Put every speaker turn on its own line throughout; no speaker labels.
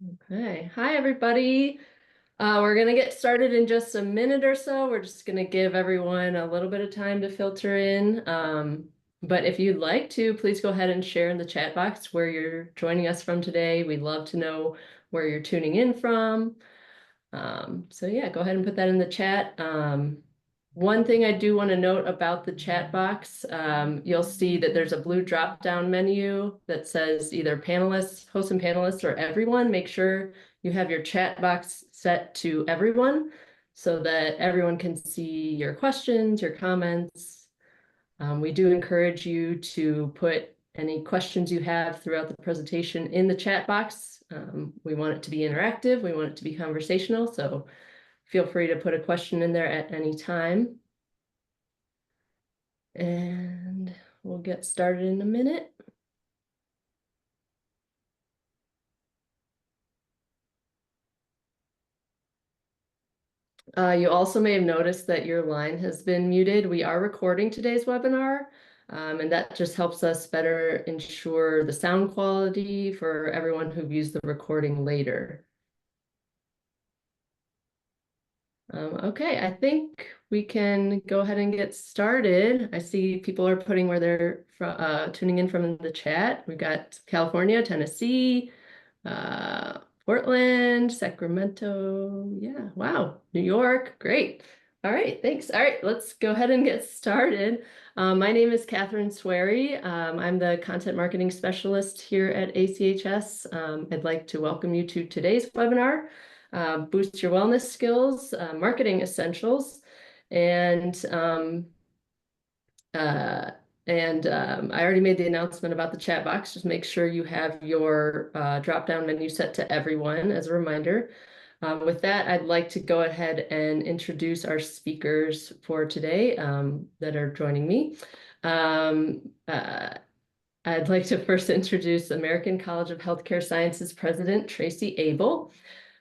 Okay. Hi, everybody. We're going to get started in just a minute or so. We're just going to give everyone a little bit of time to filter in. But if you'd like to, please go ahead and share in the chat box where you're joining us from today. We'd love to know where you're tuning in from. So yeah, go ahead and put that in the chat. One thing I do want to note about the chat box, you'll see that there's a blue drop-down menu that says either panelists, hosts and panelists, or everyone. Make sure you have your chat box set to everyone so that everyone can see your questions, your comments. We do encourage you to put any questions you have throughout the presentation in the chat box. We want it to be interactive. We want it to be conversational. So feel free to put a question in there at any time. And we'll get started in a minute. You also may have noticed that your line has been muted. We are recording today's webinar, and that just helps us better ensure the sound quality for everyone who views the recording later. Okay, I think we can go ahead and get started. I see people are putting where they're tuning in from in the chat. We've got California, Tennessee, Portland, Sacramento. Yeah, wow, New York, great. All right, thanks. All right, let's go ahead and get started. My name is Catherine Swery. I'm the content marketing specialist here at ACHS. I'd like to welcome you to today's webinar. Boost your wellness skills, marketing essentials, and I already made the announcement about the chat box. Just make sure you have your drop-down menu set to everyone as a reminder. With that, I'd like to go ahead and introduce our speakers for today that are joining me. I'd like to first introduce American College of Healthcare Sciences President Tracey Abell.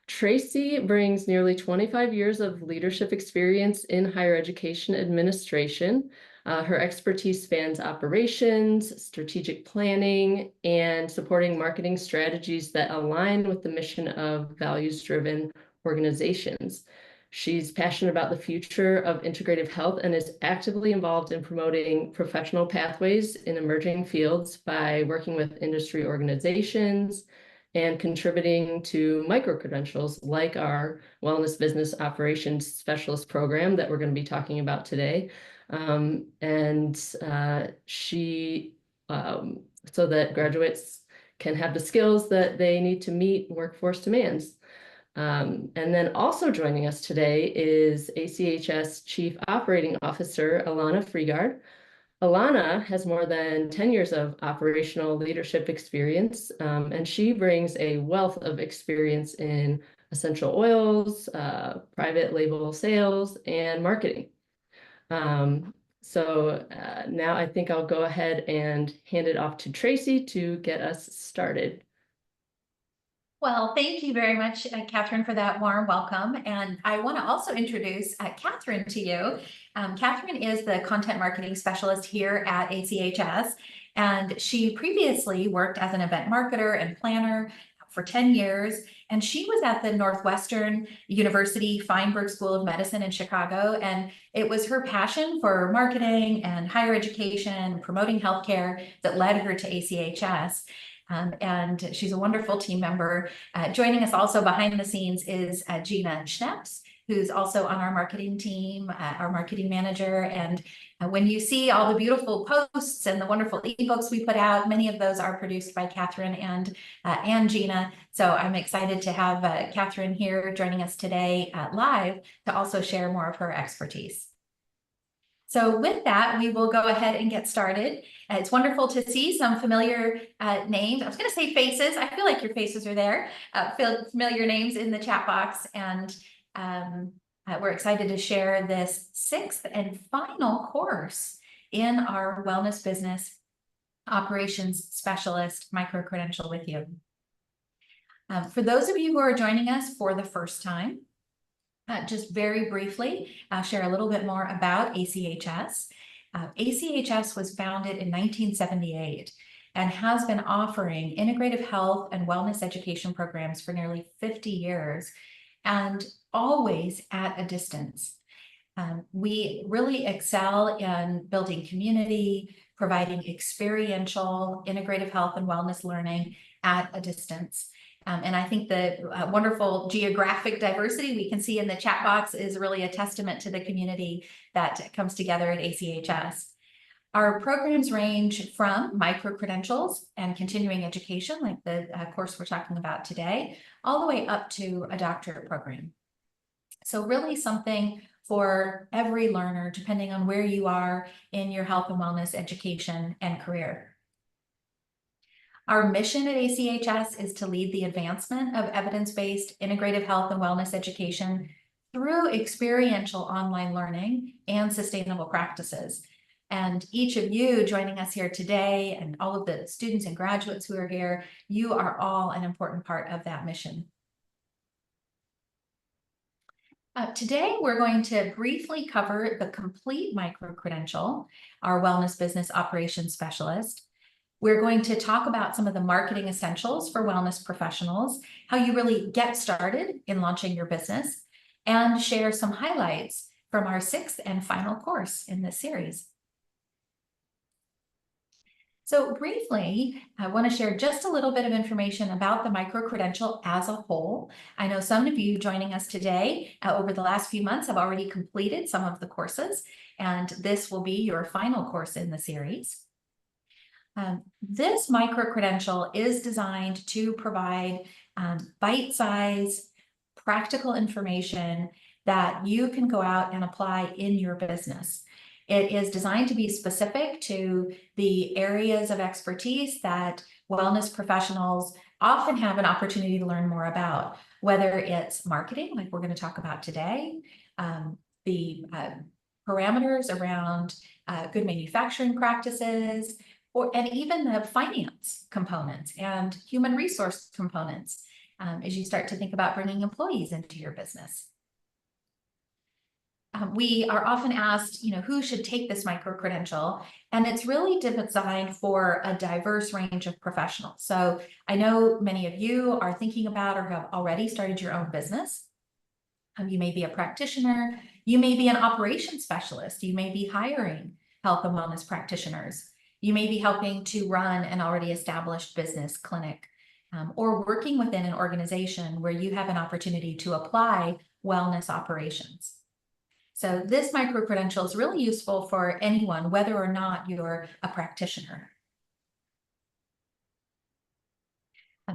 Tracey brings nearly 25 years of leadership experience in higher education administration. Her expertise spans operations, strategic planning, and supporting marketing strategies that align with the mission of values-driven organizations. She's passionate about the future of integrative health and is actively involved in promoting professional pathways in emerging fields by working with industry organizations, and contributing to micro-credentials like our Wellness Business Operations Specialist program that we're going to be talking about today. So that graduates can have the skills that they need to meet workforce demands. And then also joining us today is ACHS Chief Operating Officer, Ilana Frigaard. Ilana has more than 10 years of operational leadership experience, and she brings a wealth of experience in essential oils, private label sales, and marketing. Now I think I'll go ahead and hand it off to Tracey to get us started.
Well, thank you very much, Catherine, for that warm welcome. And I want to also introduce Catherine to you. Catherine is the content marketing specialist here at ACHS, and she previously worked as an event marketer and planner for 10 years. And she was at the Northwestern University Feinberg School of Medicine in Chicago. And it was her passion for marketing and higher education, promoting healthcare that led her to ACHS. And she's a wonderful team member. Joining us also behind the scenes is Gina Schneps, who's also on our marketing team, our marketing manager. And when you see all the beautiful posts and the wonderful ebooks we put out, many of those are produced by Catherine and Gina. So I'm excited to have Catherine here joining us today live to also share more of her expertise. So with that, we will go ahead and get started. It's wonderful to see some familiar names. I was going to say faces. I feel like your faces are there. Familiar names in the chat box. And we're excited to share this 6th and final course in our Wellness Business Operations Specialist micro-credential with you. For those of you who are joining us for the first time, just very briefly, I'll share a little bit more about ACHS. ACHS was founded in 1978, and has been offering integrative health and wellness education programs for nearly 50 years, and always at a distance. We really excel in building community, providing experiential, integrative health and wellness learning at a distance. And I think the wonderful geographic diversity we can see in the chat box is really a testament to the community that comes together at ACHS. Our programs range from micro-credentials and continuing education, like the course we're talking about today, all the way up to a doctorate program. So really something for every learner, depending on where you are in your health and wellness education and career. Our mission at ACHS is to lead the advancement of evidence-based integrative health and wellness education through experiential online learning and sustainable practices. And each of you joining us here today, and all of the students and graduates who are here, you are all an important part of that mission. Today, we're going to briefly cover the complete micro-credential, our wellness business operations specialist. We're going to talk about some of the marketing essentials for wellness professionals, how you really get started in launching your business, and share some highlights from our 6th and final course in this series. So briefly, I want to share just a little bit of information about the micro-credential as a whole. I know some of you joining us today over the last few months have already completed some of the courses, and this will be your final course in the series. This micro-credential is designed to provide bite-sized, practical information that you can go out and apply in your business. It is designed to be specific to the areas of expertise that wellness professionals often have an opportunity to learn more about, whether it's marketing, like we're going to talk about today, the parameters around good manufacturing practices, and even the finance components and human resource components as you start to think about bringing employees into your business. We are often asked, who should take this micro-credential? And it's really designed for a diverse range of professionals. So I know many of you are thinking about or have already started your own business. You may be a practitioner. You may be an operations specialist. You may be hiring health and wellness practitioners. You may be helping to run an already established business clinic, or working within an organization where you have an opportunity to apply wellness operations. So this micro-credential is really useful for anyone, whether or not you're a practitioner.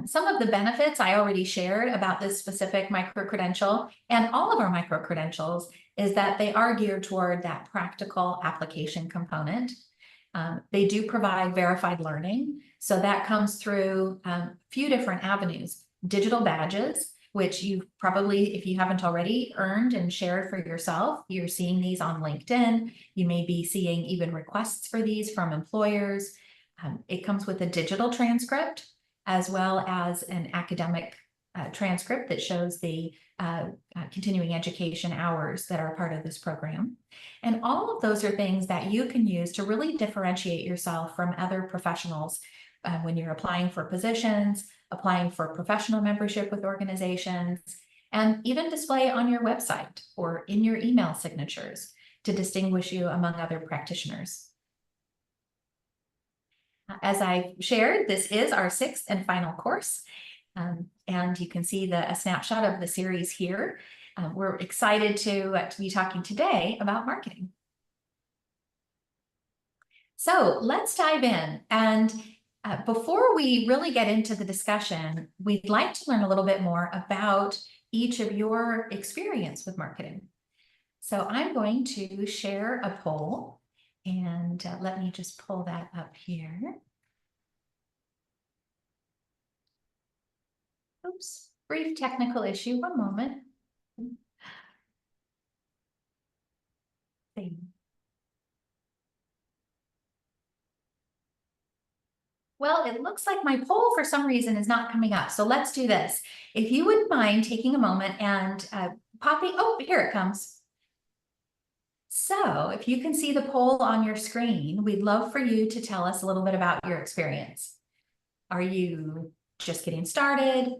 Some of the benefits I already shared about this specific micro-credential and all of our micro-credentials is that they are geared toward that practical application component. They do provide verified learning. So that comes through a few different avenues. Digital badges, which you probably, if you haven't already, earned and shared for yourself. You're seeing these on LinkedIn. You may be seeing even requests for these from employers. It comes with a digital transcript as well as an academic transcript that shows the continuing education hours that are part of this program. And all of those are things that you can use to really differentiate yourself from other professionals when you're applying for positions, applying for professional membership with organizations, and even display on your website or in your email signatures to distinguish you among other practitioners. As I shared, this is our 6th and final course. And you can see a snapshot of the series here. We're excited to be talking today about marketing. So let's dive in. And before we really get into the discussion, we'd like to learn a little bit more about each of your experience with marketing. So I'm going to share a poll, and let me just pull that up here. Oops, brief technical issue, one moment. Well, it looks like my poll for some reason is not coming up. So let's do this. If you wouldn't mind taking a moment and popping, oh, here it comes. So if you can see the poll on your screen, we'd love for you to tell us a little bit about your experience. Are you just getting started?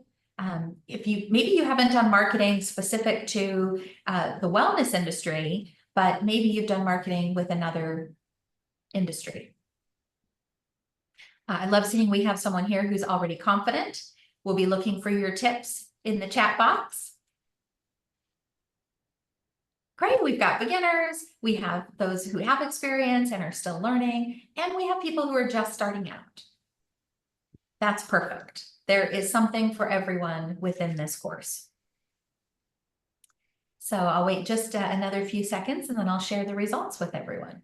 If you maybe you haven't done marketing specific to the wellness industry, but maybe you've done marketing with another industry. I love seeing we have someone here who's already confident. We'll be looking for your tips in the chat box. Great, we've got beginners, we have those who have experience and are still learning, and we have people who are just starting out. That's perfect. There is something for everyone within this course. So I'll wait just another few seconds and then I'll share the results with everyone.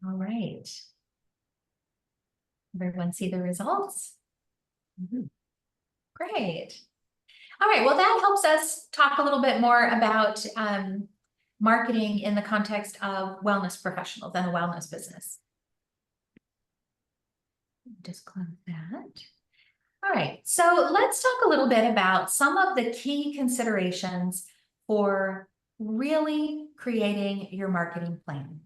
All right. Everyone see the results? Great. All right, well, that helps us talk a little bit more about marketing in the context of wellness professionals and a wellness business. Just close that. All right, so let's talk a little bit about some of the key considerations for really creating your marketing plan.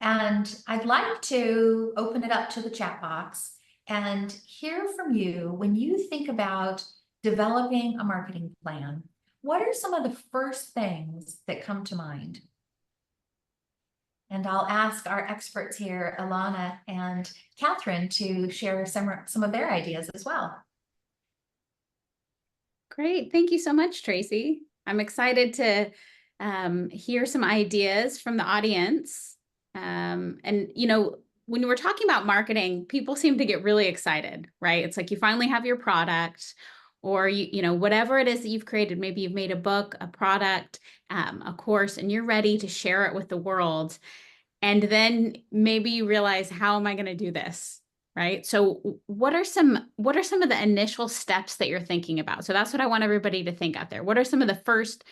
And I'd like to open it up to the chat box and hear from you when you think about developing a marketing plan. What are some of the first things that come to mind? And I'll ask our experts here, Ilana and Catherine, to share some of their ideas as well.
Great. Thank you so much, Tracey. I'm excited to hear some ideas from the audience. And, you know, when we're talking about marketing, people seem to get really excited, right? It's like you finally have your product, or you know, whatever it is that you've created. Maybe you've made a book, a product, a course, and you're ready to share it with the world. And then maybe you realize, how am I going to do this? Right? So what are some of the initial steps that you're thinking about? So that's what I want everybody to think out there. What are some of the first,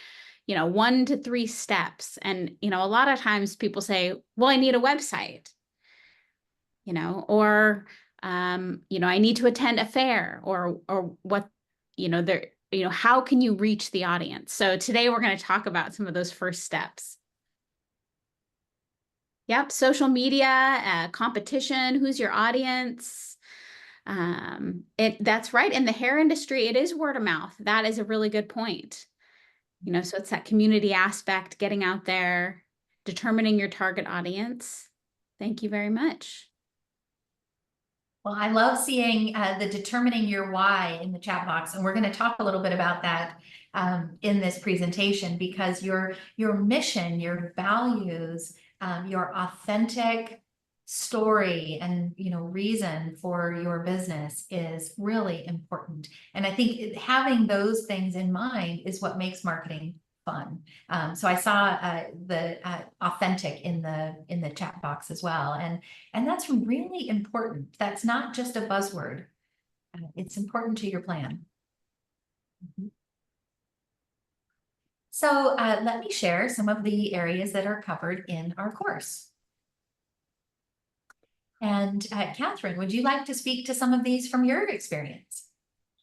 you know, 1 to 3 steps? And, you know, a lot of times people say, well, I need a website, you know, or, you know, I need to attend a fair, or what, you know, how can you reach the audience? So today we're going to talk about some of those first steps. Yep, social media, competition, who's your audience? That's right. In the hair industry, it is word of mouth. That is a really good point. You know, so it's that community aspect, getting out there, determining your target audience. Thank you very much.
Well, I love seeing the determining your why in the chat box, and we're going to talk a little bit about that in this presentation, because your mission, your values, your authentic story and, you know, reason for your business is really important. And I think having those things in mind is what makes marketing fun. So I saw the authentic in the chat box as well, and that's really important. That's not just a buzzword. It's important to your plan. So let me share some of the areas that are covered in our course. And Catherine, would you like to speak to some of these from your experience?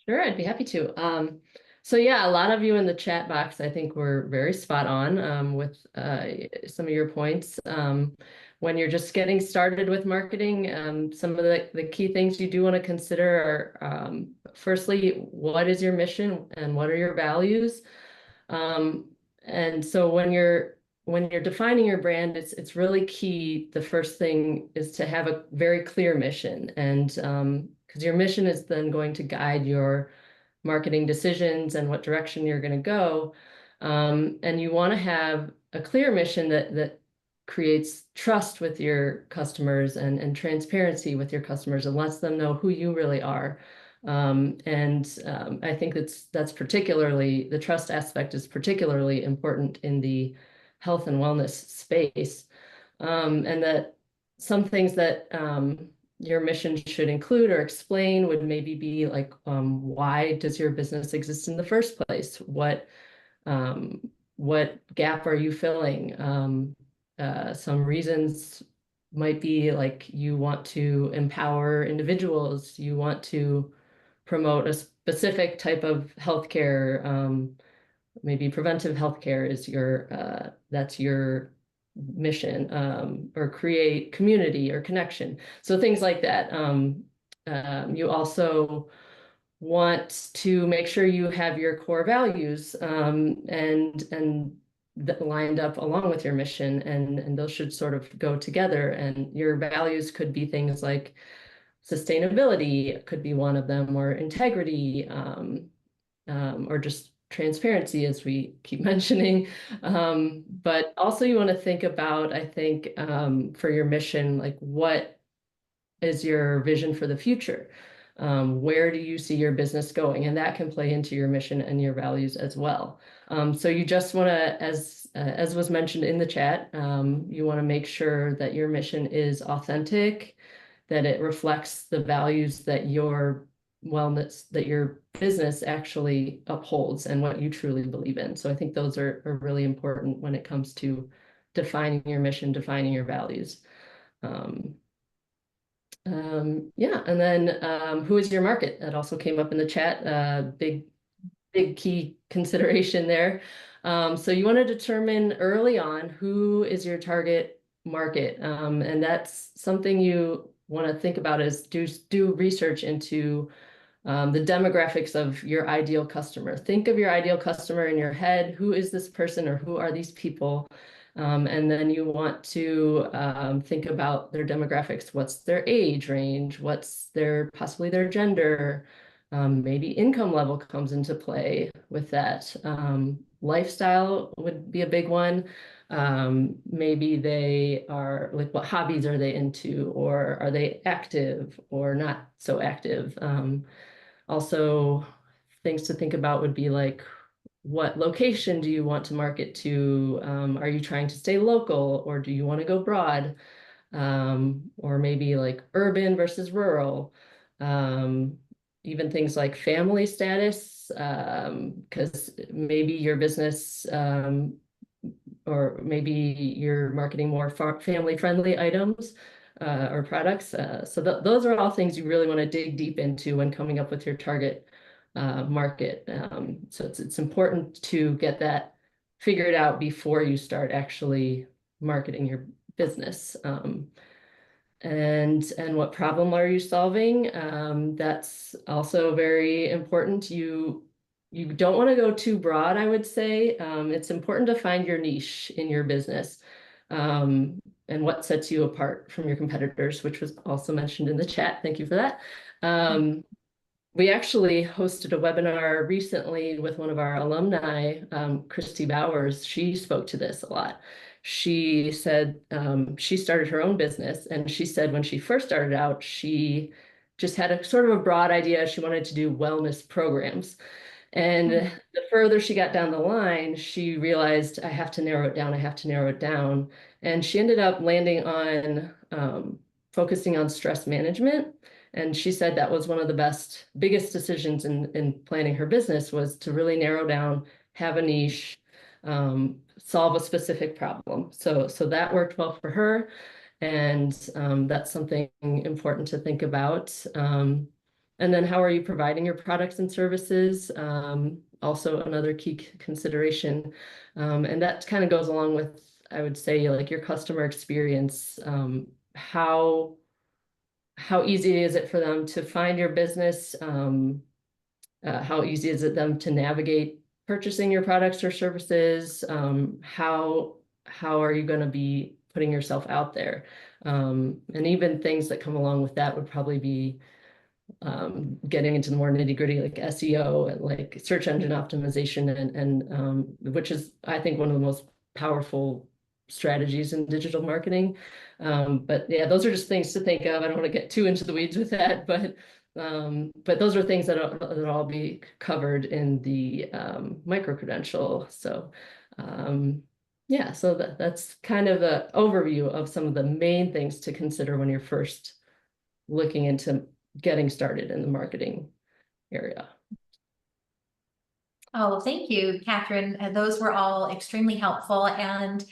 Sure, I'd be happy to. So yeah, a lot of you in the chat box, I think, were very spot on with some of your points. When you're just getting started with marketing, some of the key things you do want to consider are, firstly, what is your mission and what are your values? And so when you're defining your brand, it's really key. The first thing is to have a very clear mission, and because your mission is then going to guide your marketing decisions and what direction you're going to go. And you want to have a clear mission that creates trust with your customers and transparency with your customers, and lets them know who you really are. I think that's particularly, the trust aspect is particularly important in the health and wellness space. And that some things that your mission should include or explain would maybe be like, why does your business exist in the first place? What gap are you filling? Some reasons might be like, you want to empower individuals, you want to promote a specific type of healthcare. Maybe preventive healthcare is that's your mission, or create community or connection. So things like that. You also want to make sure you have your core values, and that lined up along with your mission, and those should sort of go together. And your values could be things like sustainability could be one of them, or integrity, or just transparency, as we keep mentioning. But also you want to think about, I think, for your mission, like what is your vision for the future? Where do you see your business going? And that can play into your mission and your values as well. So you just want to, as was mentioned in the chat, you want to make sure that your mission is authentic, that it reflects the values that your business actually upholds and what you truly believe in. So I think those are really important when it comes to defining your mission, defining your values. Yeah, and then who is your market? That also came up in the chat. Big key consideration there. So you want to determine early on who is your target market, and that's something you want to think about is do research into the demographics of your ideal customer. Think of your ideal customer in your head. Who is this person, or who are these people? And then you want to think about their demographics. What's their age range? What's possibly their gender? Maybe income level comes into play with that. Lifestyle would be a big one. Maybe they are like, what hobbies are they into, or are they active or not so active? Also, things to think about would be like, what location do you want to market to? Are you trying to stay local, or do you want to go broad? Or maybe like urban versus rural. Even things like family status, because maybe your business, or maybe you're marketing more family-friendly items or products. So those are all things you really want to dig deep into when coming up with your target market. So it's important to get that figured out before you start actually marketing your business. And what problem are you solving? That's also very important. You don't want to go too broad, I would say. It's important to find your niche in your business, and what sets you apart from your competitors, which was also mentioned in the chat. Thank you for that. We actually hosted a webinar recently with one of our alumni, Christy Bowers. She spoke to this a lot. She said she started her own business, and she said when she first started out, she just had a sort of a broad idea. She wanted to do wellness programs. And the further she got down the line, she realized, I have to narrow it down. I have to narrow it down. And she ended up landing on focusing on stress management. And she said that was one of the biggest decisions in planning her business, was to really narrow down, have a niche, solve a specific problem. So that worked well for her. And that's something important to think about. And then how are you providing your products and services? Also another key consideration. And that kind of goes along with, I would say, like your customer experience. How easy is it for them to find your business? How easy is it them to navigate purchasing your products or services? How are you going to be putting yourself out there? And even things that come along with that would probably be getting into the more nitty-gritty, like SEO and like search engine optimization, and which is, I think, one of the most powerful strategies in digital marketing. But yeah, those are just things to think of. I don't want to get too into the weeds with that, but those are things that'll all be covered in the micro-credential. So yeah, so that's kind of an overview of some of the main things to consider when you're first looking into getting started in the marketing area.
Oh, thank you, Catherine. Those were all extremely helpful. And,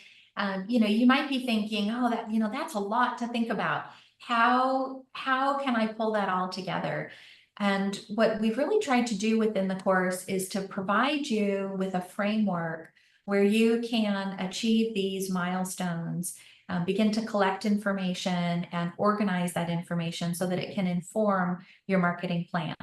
you might be thinking, oh, that's a lot to think about. How can I pull that all together? And what we've really tried to do within the course is to provide you with a framework where you can achieve these milestones, begin to collect information and organize that information so that it can inform your marketing plan.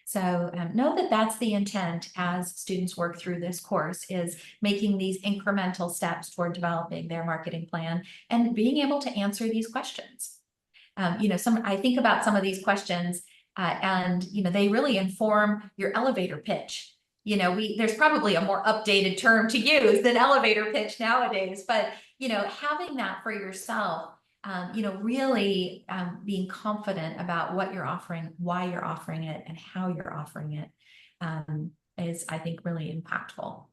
So know that that's the intent as students work through this course, is making these incremental steps toward developing their marketing plan and being able to answer these questions. I think about some of these questions and they really inform your elevator pitch. There's probably a more updated term to use than elevator pitch nowadays, but having that for yourself, really being confident about what you're offering, why you're offering it, and how you're offering it is, I think, really impactful.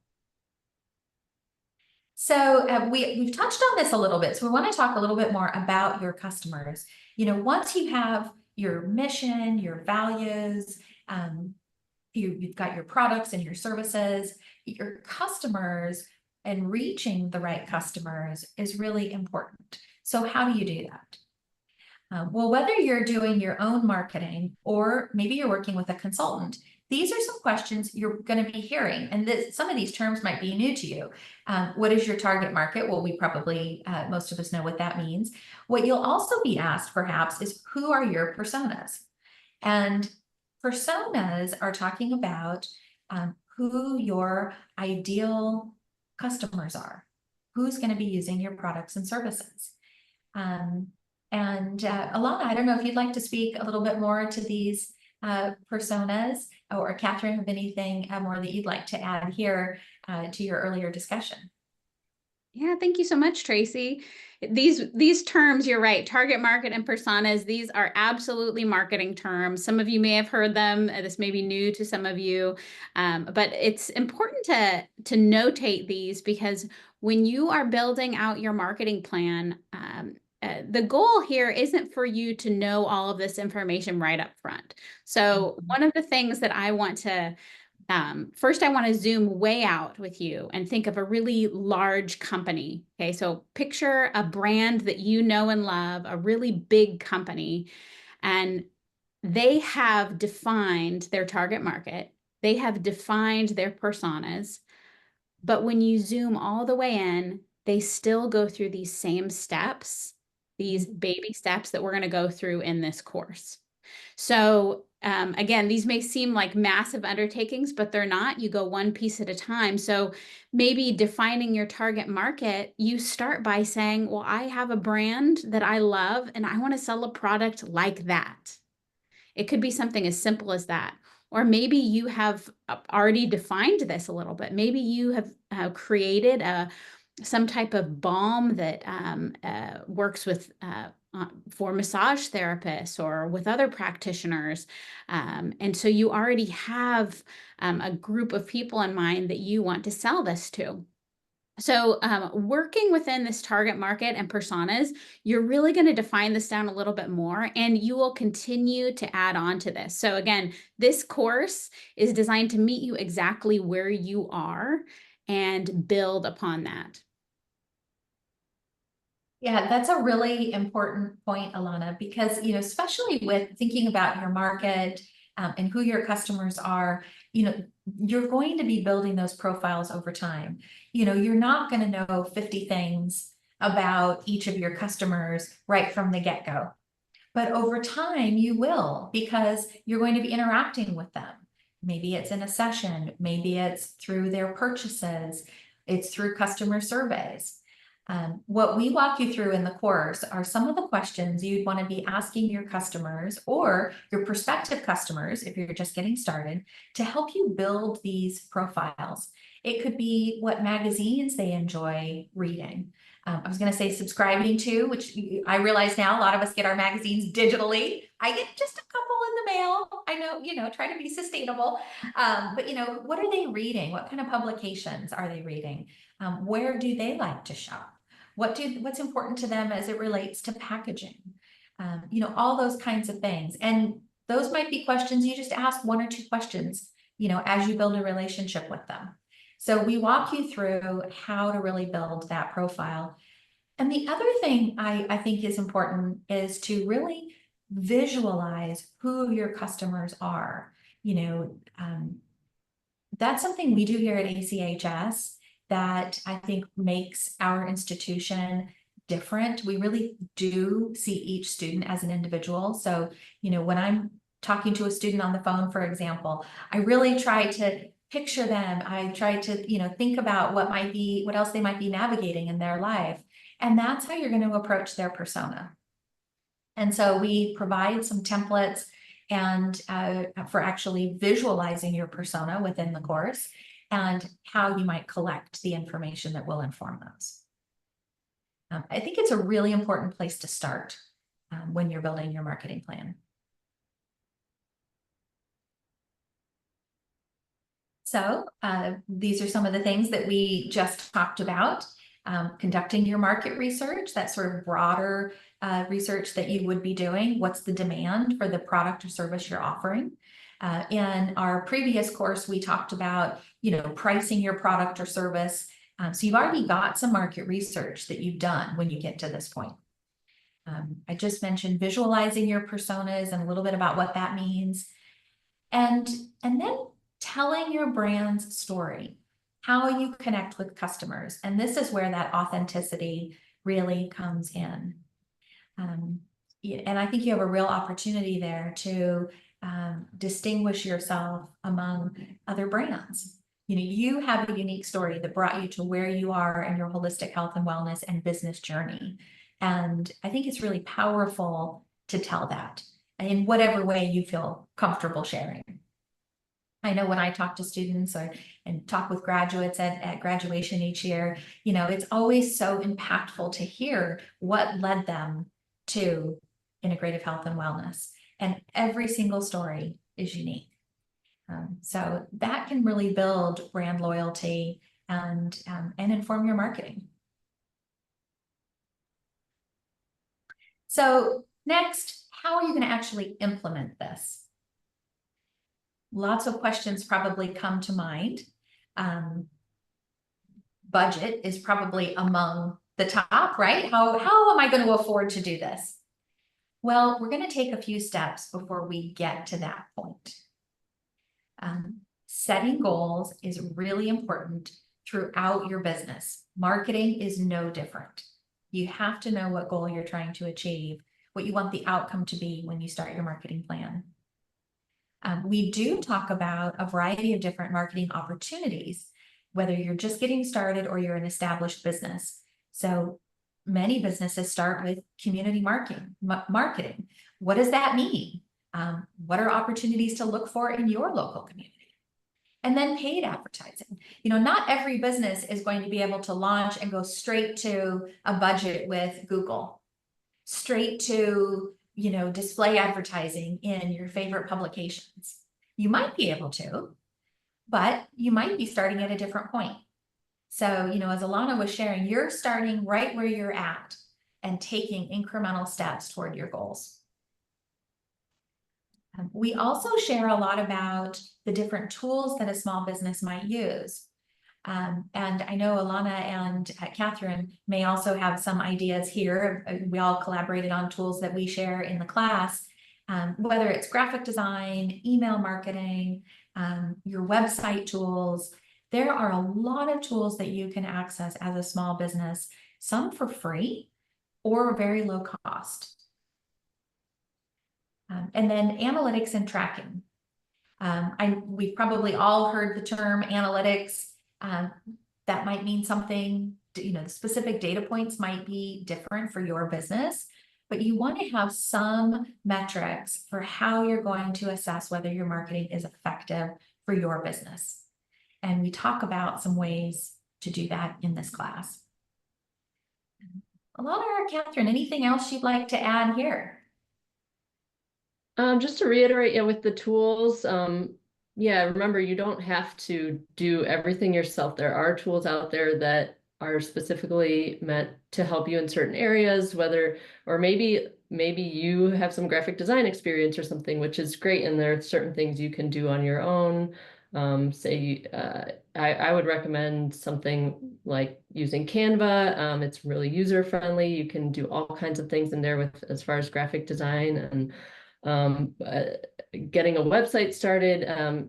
So we've touched on this a little bit, so we want to talk a little bit more about your customers. Once you have your mission, your values, you've got your products and your services, your customers, and reaching the right customers is really important. So how do you do that? Well, whether you're doing your own marketing or maybe you're working with a consultant, these are some questions you're going to be hearing. And some of these terms might be new to you. What is your target market? Well, we probably, most of us know what that means. What you'll also be asked perhaps is, who are your personas? And personas are talking about who your ideal customers are, who's going to be using your products and services. Ilana, I don't know if you'd like to speak a little bit more to these personas, or Catherine, have anything more that you'd like to add here to your earlier discussion?
Yeah, thank you so much, Tracey. These terms, you're right, target market and personas, these are absolutely marketing terms. Some of you may have heard them. This may be new to some of you, but it's important to notate these, because when you are building out your marketing plan, the goal here isn't for you to know all of this information right up front. So one of the things that I want to first, I want to zoom way out with you and think of a really large company. Okay, so picture a brand that you know and love, a really big company, and they have defined their target market. They have defined their personas. But when you zoom all the way in, they still go through these same steps, these baby steps that we're going to go through in this course. So again, these may seem like massive undertakings, but they're not. You go one piece at a time. So maybe defining your target market, you start by saying, well, I have a brand that I love and I want to sell a product like that. It could be something as simple as that. Or maybe you have already defined this a little bit. Maybe you have created some type of balm that works with for massage therapists or with other practitioners. And so you already have a group of people in mind that you want to sell this to. So working within this target market and personas, you're really going to define this down a little bit more, and you will continue to add on to this. So again, this course is designed to meet you exactly where you are and build upon that.
Yeah, that's a really important point, Ilana, because, especially with thinking about your market and who your customers are, you're going to be building those profiles over time. You're not going to know 50 things about each of your customers right from the get-go. But over time, you will, because you're going to be interacting with them. Maybe it's in a session, maybe it's through their purchases, it's through customer surveys. What we walk you through in the course are some of the questions you'd want to be asking your customers or your prospective customers, if you're just getting started, to help you build these profiles. It could be what magazines they enjoy reading. I was going to say subscribing to, which I realize now a lot of us get our magazines digitally. I get just a couple in the mail. I know, try to be sustainable. But what are they reading? What kind of publications are they reading? Where do they like to shop? What's important to them as it relates to packaging? All those kinds of things. And those might be questions you just ask, one or two questions, as you build a relationship with them. So we walk you through how to really build that profile. And the other thing I think is important is to really visualize who your customers are. That's something we do here at ACHS that I think makes our institution different. We really do see each student as an individual. So, when I'm talking to a student on the phone, for example, I really try to picture them. I try to, think about what else they might be navigating in their life. And that's how you're going to approach their persona. And so we provide some templates and for actually visualizing your persona within the course and how you might collect the information that will inform those. I think it's a really important place to start when you're building your marketing plan. So these are some of the things that we just talked about. Conducting your market research, that sort of broader research that you would be doing. What's the demand for the product or service you're offering? In our previous course, we talked about, pricing your product or service. So you've already got some market research that you've done when you get to this point. I just mentioned visualizing your personas and a little bit about what that means. And then telling your brand's story, how you connect with customers. And this is where that authenticity really comes in. And I think you have a real opportunity there to distinguish yourself among other brands. You have a unique story that brought you to where you are in your holistic health and wellness and business journey. And I think it's really powerful to tell that in whatever way you feel comfortable sharing. I know when I talk to students and talk with graduates at graduation each year, it's always so impactful to hear what led them to integrative health and wellness. And every single story is unique. So that can really build brand loyalty and inform your marketing. So next, how are you going to actually implement this? Lots of questions probably come to mind. Budget is probably among the top, right? How am I going to afford to do this? Well, we're going to take a few steps before we get to that point. Setting goals is really important throughout your business. Marketing is no different. You have to know what goal you're trying to achieve, what you want the outcome to be when you start your marketing plan. We do talk about a variety of different marketing opportunities, whether you're just getting started or you're an established business. So many businesses start with community marketing. What does that mean? What are opportunities to look for in your local community? And then paid advertising. Not every business is going to be able to launch and go straight to a budget with Google, straight to display advertising in your favorite publications. You might be able to, but you might be starting at a different point. So, as Ilana was sharing, you're starting right where you're at and taking incremental steps toward your goals. We also share a lot about the different tools that a small business might use. And I know Ilana and Catherine may also have some ideas here. We all collaborated on tools that we share in the class, whether it's graphic design, email marketing, your website tools. There are a lot of tools that you can access as a small business, some for free or very low cost. And then analytics and tracking. We've probably all heard the term analytics. That might mean something, the specific data points might be different for your business, but you want to have some metrics for how you're going to assess whether your marketing is effective for your business. And we talk about some ways to do that in this class. Ilana or Catherine, anything else you'd like to add here?
Just to reiterate, with the tools, remember, you don't have to do everything yourself. There are tools out there that are specifically meant to help you in certain areas, or maybe you have some graphic design experience or something, which is great. And there are certain things you can do on your own. say, I would recommend something like using Canva. It's really user friendly. You can do all kinds of things in there with as far as graphic design and getting a website started.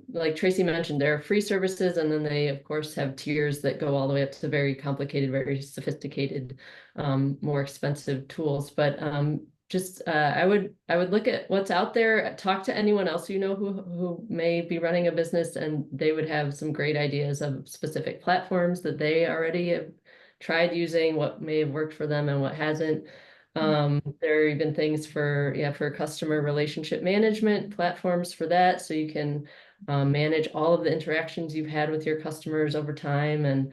Like Tracey mentioned, there are free services, and then they of course have tiers that go all the way up to very complicated, very sophisticated, more expensive tools. But I would look at what's out there, talk to anyone else you know who may be running a business, and they would have some great ideas of specific platforms that they already have tried using, what may have worked for them and what hasn't. There are even things for customer relationship management platforms for that, so you can manage all of the interactions you've had with your customers over time, and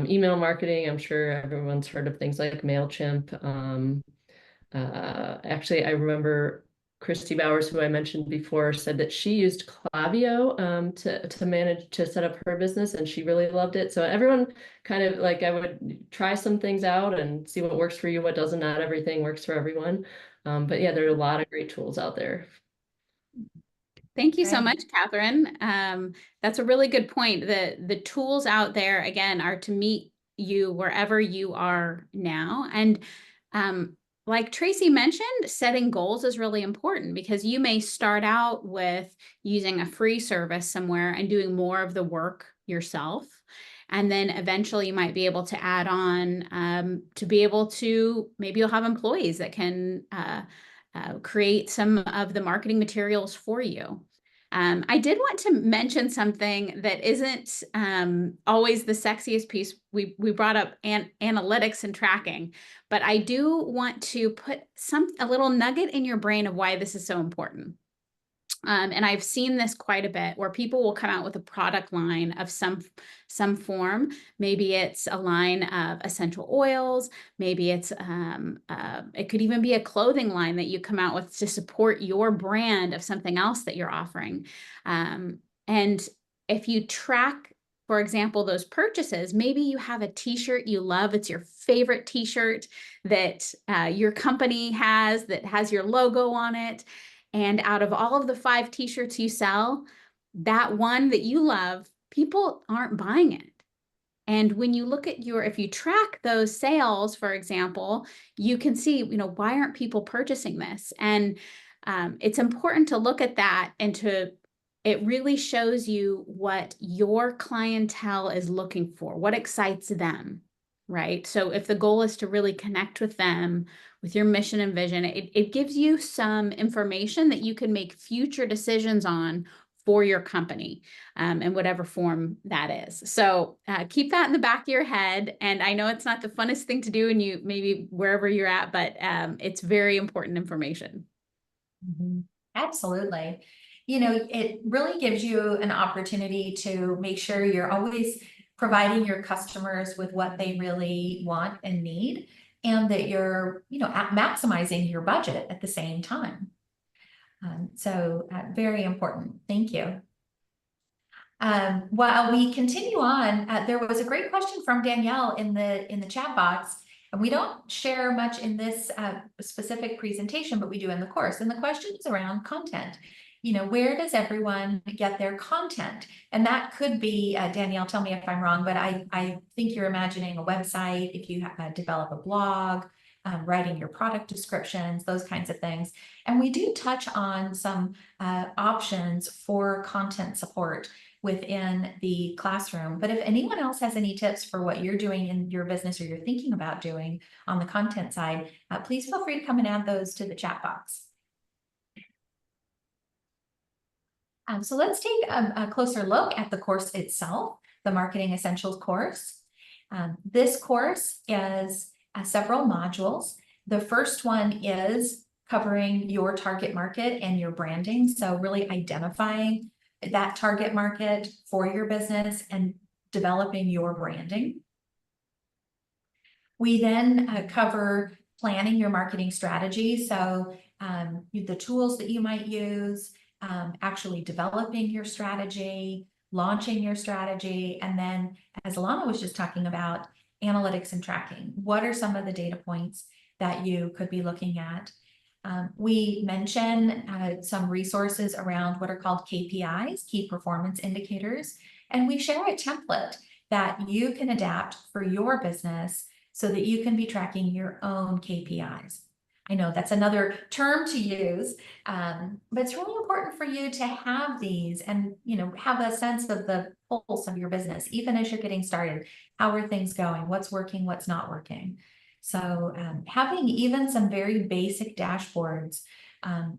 email marketing. I'm sure everyone's heard of things like MailChimp. Actually, I remember Christy Bowers, who I mentioned before, said that she used Klaviyo to set up her business, and she really loved it. So everyone kind of like, I would try some things out and see what works for you, what doesn't. Not everything works for everyone. But yeah, there are a lot of great tools out there.
Thank you so
Great.
much, Catherine. That's a really good point. The tools out there, again, are to meet you wherever you are now. And like Tracey mentioned, setting goals is really important, because you may start out with using a free service somewhere and doing more of the work yourself. And then eventually you might be able to add on to be able to, maybe you'll have employees that can create some of the marketing materials for you. I did want to mention something that isn't always the sexiest piece. We brought up analytics and tracking, but I do want to put a little nugget in your brain of why this is so important. And I've seen this quite a bit, where people will come out with a product line of some form. Maybe it's a line of essential oils. Maybe it's it could even be a clothing line that you come out with to support your brand of something else that you're offering. And if you track, for example, those purchases, maybe you have a t-shirt you love. It's your favorite t-shirt that your company has, that has your logo on it. And out of all of the 5 t-shirts you sell, that one that you love, people aren't buying it. And when you look at if you track those sales, for example, you can see, why aren't people purchasing this? And it's important to look at that, and it really shows you what your clientele is looking for, what excites them, right? So if the goal is to really connect with them, with your mission and vision, it gives you some information that you can make future decisions on for your company, in whatever form that is. So keep that in the back of your head. And I know it's not the funnest thing to do, and you maybe wherever you're at, but it's very important information.
Mm-hmm. Absolutely. It really gives you an opportunity to make sure you're always providing your customers with what they really want and need, and that you're, maximizing your budget at the same time. So very important. Thank you. While we continue on, there was a great question from Danielle in the chat box, and we don't share much in this specific presentation, but we do in the course. And the question is around content. Where does everyone get their content? And that could be, Danielle, tell me if I'm wrong, but I think you're imagining a website, if you develop a blog, writing your product descriptions, those kinds of things. And we do touch on some options for content support within the classroom. But if anyone else has any tips for what you're doing in your business, or you're thinking about doing on the content side, please feel free to come and add those to the chat box. So let's take a closer look at the course itself, the Marketing Essentials course. This course is several modules. The first one is covering your target market and your branding. So really identifying that target market for your business and developing your branding. We then cover planning your marketing strategy. So the tools that you might use, actually developing your strategy, launching your strategy, and then, as Ilana was just talking about, analytics and tracking. What are some of the data points that you could be looking at? We mention some resources around what are called KPIs, key performance indicators, and we share a template that you can adapt for your business so that you can be tracking your own KPIs. I know that's another term to use, but it's really important for you to have these and, have a sense of the pulse of your business, even as you're getting started. How are things going? What's working? What's not working? So having even some very basic dashboards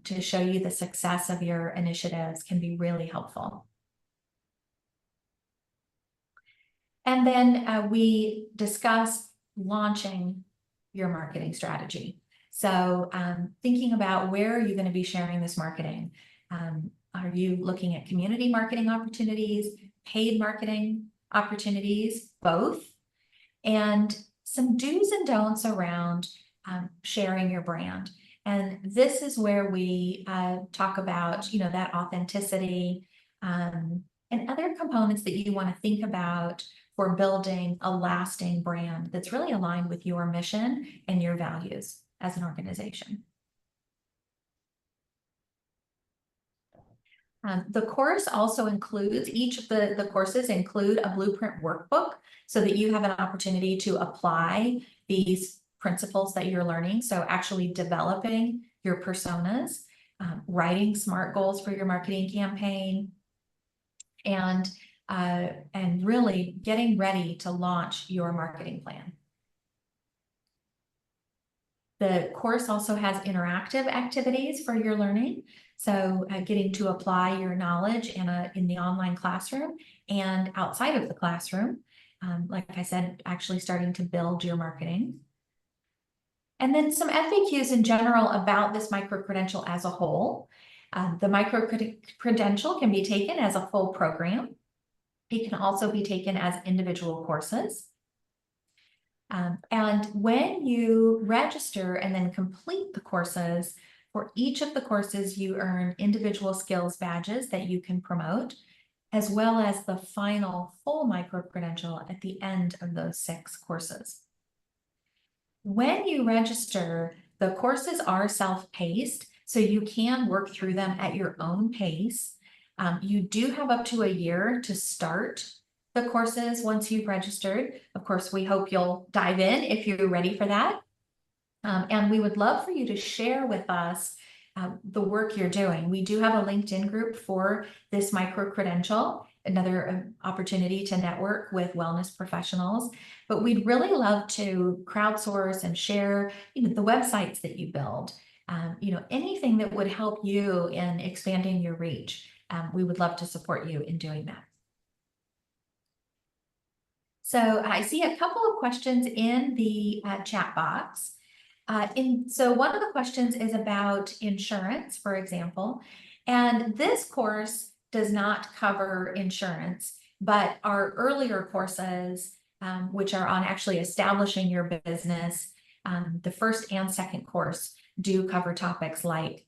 to show you the success of your initiatives can be really helpful. And then we discuss launching your marketing strategy. So thinking about where are you going to be sharing this marketing? Are you looking at community marketing opportunities, paid marketing opportunities, both? And some do's and don'ts around sharing your brand. And this is where we talk about, that authenticity and other components that you want to think about for building a lasting brand that's really aligned with your mission and your values as an organization. The course also includes, each of the courses include a blueprint workbook so that you have an opportunity to apply these principles that you're learning. So actually developing your personas, writing SMART goals for your marketing campaign, and really getting ready to launch your marketing plan. The course also has interactive activities for your learning. So getting to apply your knowledge in the online classroom and outside of the classroom. Like I said, actually starting to build your marketing. And then some FAQs in general about this micro-credential as a whole. The micro-credential can be taken as a full program. It can also be taken as individual courses. And when you register and then complete the courses, for each of the courses, you earn individual skills badges that you can promote, as well as the final full micro-credential at the end of those 6 courses. When you register, the courses are self-paced, so you can work through them at your own pace. You do have up to a year to start the courses once you've registered. Of course, we hope you'll dive in if you're ready for that. And we would love for you to share with us the work you're doing. We do have a LinkedIn group for this micro-credential, another opportunity to network with wellness professionals. But we'd really love to crowdsource and share the websites that you build, anything that would help you in expanding your reach. We would love to support you in doing that. So I see a couple of questions in the chat box. So one of the questions is about insurance, for example, and this course does not cover insurance, but our earlier courses, which are on actually establishing your business, the first and second course do cover topics like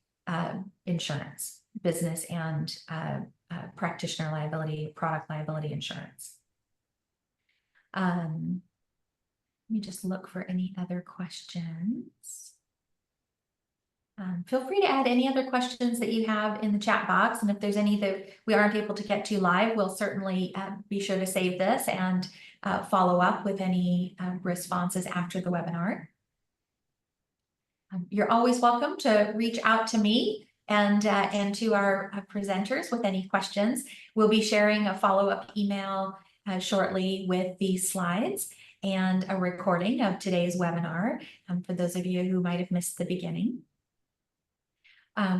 insurance, business and practitioner liability, product liability insurance. Let me just look for any other questions. Feel free to add any other questions that you have in the chat box. And if there's any that we aren't able to get to live, we'll certainly be sure to save this and follow up with any responses after the webinar. You're always welcome to reach out to me and to our presenters with any questions. We'll be sharing a follow-up email shortly with these slides and a recording of today's webinar for those of you who might have missed the beginning.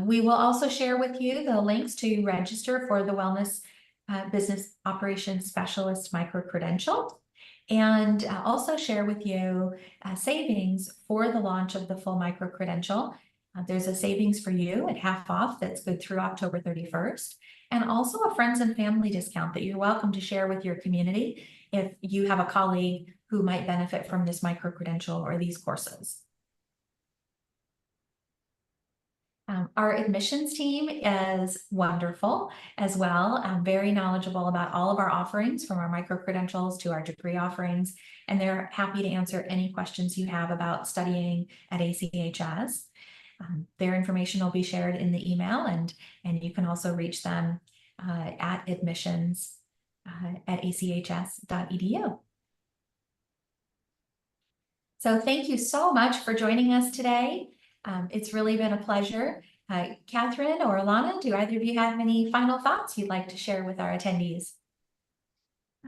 We will also share with you the links to register for the Wellness Business Operations Specialist Micro-Credential, and also share with you savings for the launch of the full micro-credential. There's a savings for you at half off that's good through October 31st, and also a friends and family discount that you're welcome to share with your community if you have a colleague who might benefit from this micro-credential or these courses. Our admissions team is wonderful as well, very knowledgeable about all of our offerings, from our micro-credentials to our degree offerings, and they're happy to answer any questions you have about studying at ACHS. Their information will be shared in the email, and you can also reach them at admissions at achs.edu. So thank you so much for joining us today. It's really been a pleasure. Catherine or Ilana, do either of you have any final thoughts you'd like to share with our attendees?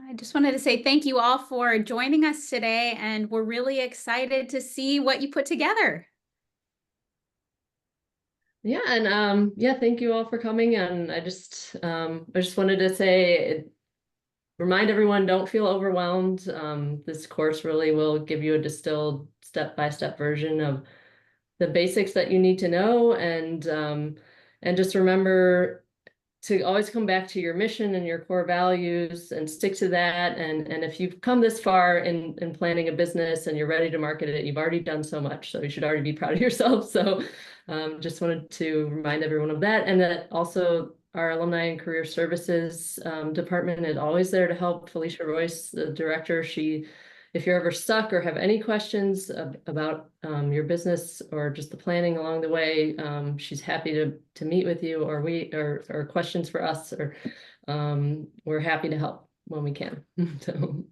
I just wanted to say thank you all for joining us today, and we're really excited to see what you put together.
Yeah, and yeah, thank you all for coming. And I just wanted to say, remind everyone, don't feel overwhelmed. This course really will give you a distilled step-by-step version of the basics that you need to know, and just remember to always come back to your mission and your core values and stick to that. And if you've come this far in planning a business and you're ready to market it, you've already done so much. So you should already be proud of yourself. So just wanted to remind everyone of that. And that also our Alumni and Career Services department is always there to help. Felicia Royce, the director, if you're ever stuck or have any questions about your business or just the planning along the way, she's happy to meet with you, or questions for us, or we're happy to help when we can. So.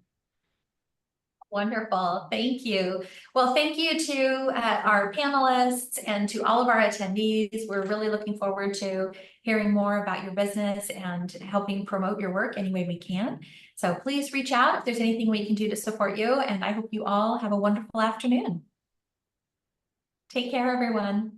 Wonderful. Thank you. Well, thank you to our panelists and to all of our attendees. We're really looking forward to hearing more about your business and helping promote your work any way we can. So please reach out if there's anything we can do to support you. And I hope you all have a wonderful afternoon. Take care, everyone.